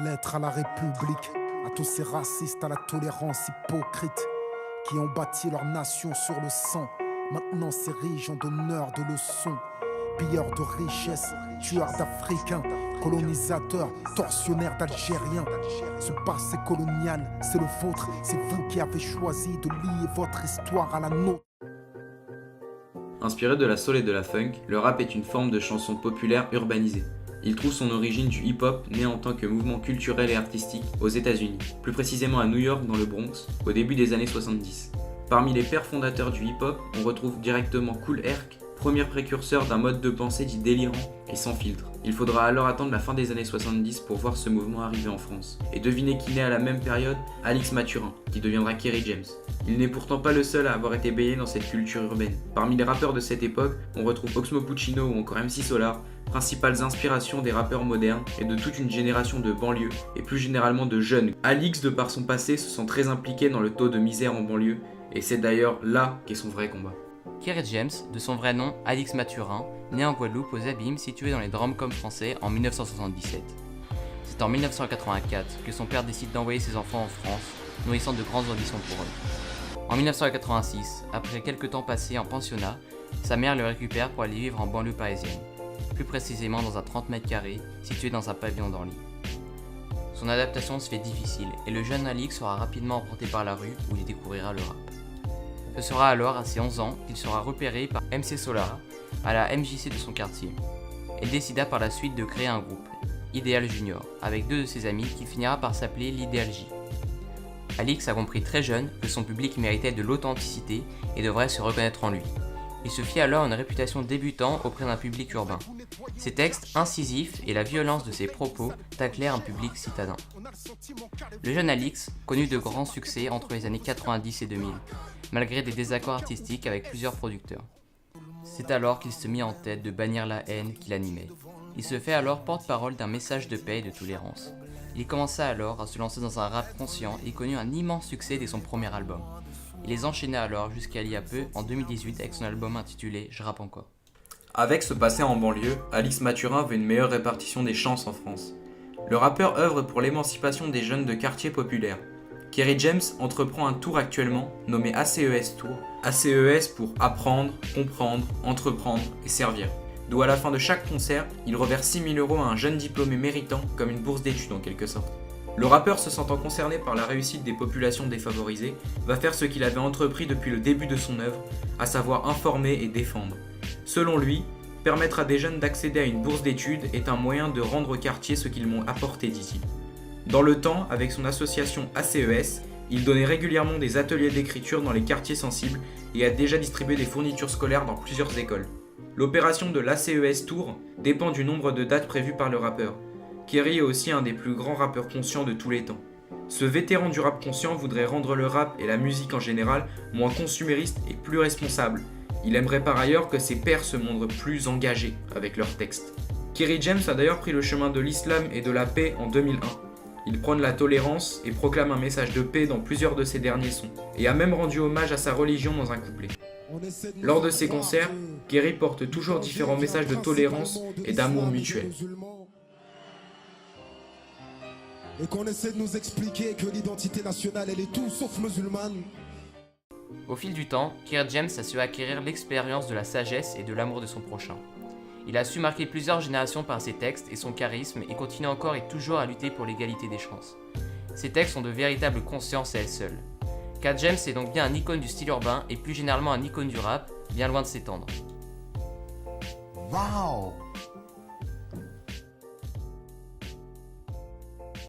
Lettre à la République, à tous ces racistes, à la tolérance hypocrite, qui ont bâti leur nation sur le sang, maintenant s'érigent en donneurs de leçons, pilleurs de richesses, tueurs d'Africains, colonisateurs, tortionnaires d'Algériens. Ce passé colonial, c'est le vôtre, c'est vous qui avez choisi de lier votre histoire à la nôtre. Inspiré de la soul et de la funk, le rap est une forme de chanson populaire urbanisée. Il trouve son origine du hip-hop, né en tant que mouvement culturel et artistique aux États-Unis, plus précisément à New York dans le Bronx, au début des années 70. Parmi les pères fondateurs du hip-hop, on retrouve directement Kool Herc, premier précurseur d'un mode de pensée dit délirant et sans filtre. Il faudra alors attendre la fin des années 70 pour voir ce mouvement arriver en France. Et devinez qui naît à la même période, Alix Mathurin, qui deviendra Kerry James. Il n'est pourtant pas le seul à avoir été baigné dans cette culture urbaine. Parmi les rappeurs de cette époque, on retrouve Oxmo Puccino ou encore MC Solar, principales inspirations des rappeurs modernes et de toute une génération de banlieues, et plus généralement de jeunes. Alix, de par son passé, se sent très impliqué dans le taux de misère en banlieue, et c'est d'ailleurs là qu'est son vrai combat. Kerry James, de son vrai nom Alix Mathurin, né en Guadeloupe aux Abîmes situé dans les Drom-Com français en 1977. C'est en 1984 que son père décide d'envoyer ses enfants en France, nourrissant de grandes ambitions pour eux. En 1986, après quelques temps passés en pensionnat, sa mère le récupère pour aller vivre en banlieue parisienne, plus précisément dans un 30 mètres carrés situé dans un pavillon d'Orly. Son adaptation se fait difficile et le jeune Alix sera rapidement emporté par la rue où il découvrira le rap. Ce sera alors à ses 11 ans qu'il sera repéré par MC Solar à la MJC de son quartier et décida par la suite de créer un groupe, Idéal Junior, avec deux de ses amis qui finira par s'appeler l'Idéal J. Alix a compris très jeune que son public méritait de l'authenticité et devrait se reconnaître en lui. Il se fit alors une réputation débutant auprès d'un public urbain. Ses textes incisifs et la violence de ses propos taclèrent un public citadin. Le jeune Alix connut de grands succès entre les années 90 et 2000, malgré des désaccords artistiques avec plusieurs producteurs. C'est alors qu'il se mit en tête de bannir la haine qui l'animait. Il se fait alors porte-parole d'un message de paix et de tolérance. Il commença alors à se lancer dans un rap conscient et connut un immense succès dès son premier album. Il les enchaîna alors jusqu'à il y a peu, en 2018, avec son album intitulé « Je rappe encore ». Avec ce passé en banlieue, Alix Mathurin veut une meilleure répartition des chances en France. Le rappeur œuvre pour l'émancipation des jeunes de quartiers populaires. Kerry James entreprend un tour actuellement nommé ACES Tour. ACES pour apprendre, comprendre, entreprendre et servir. D'où à la fin de chaque concert, il reverse 6 000 € à un jeune diplômé méritant comme une bourse d'études en quelque sorte. Le rappeur, se sentant concerné par la réussite des populations défavorisées, va faire ce qu'il avait entrepris depuis le début de son œuvre, à savoir informer et défendre. Selon lui, permettre à des jeunes d'accéder à une bourse d'études est un moyen de rendre au quartier ce qu'ils m'ont apporté, dit-il. Dans le temps, avec son association ACES, il donnait régulièrement des ateliers d'écriture dans les quartiers sensibles et a déjà distribué des fournitures scolaires dans plusieurs écoles. L'opération de l'ACES Tour dépend du nombre de dates prévues par le rappeur. Kerry est aussi un des plus grands rappeurs conscients de tous les temps. Ce vétéran du rap conscient voudrait rendre le rap et la musique en général moins consuméristes et plus responsables. Il aimerait par ailleurs que ses pairs se montrent plus engagés avec leurs textes. Kerry James a d'ailleurs pris le chemin de l'islam et de la paix en 2001. Il prône la tolérance et proclame un message de paix dans plusieurs de ses derniers sons, et a même rendu hommage à sa religion dans un couplet. Lors de ses concerts, Kerry porte toujours différents messages de tolérance et d'amour mutuel. Et qu'on essaie de nous expliquer que l'identité nationale elle est tout sauf musulmane. Au fil du temps, Kerry James a su acquérir l'expérience de la sagesse et de l'amour de son prochain. Il a su marquer plusieurs générations par ses textes et son charisme et continue encore et toujours à lutter pour l'égalité des chances. Ses textes sont de véritables consciences à elles seules. Kerry James est donc bien un icône du style urbain et plus généralement un icône du rap, bien loin de s'étendre. Waouh!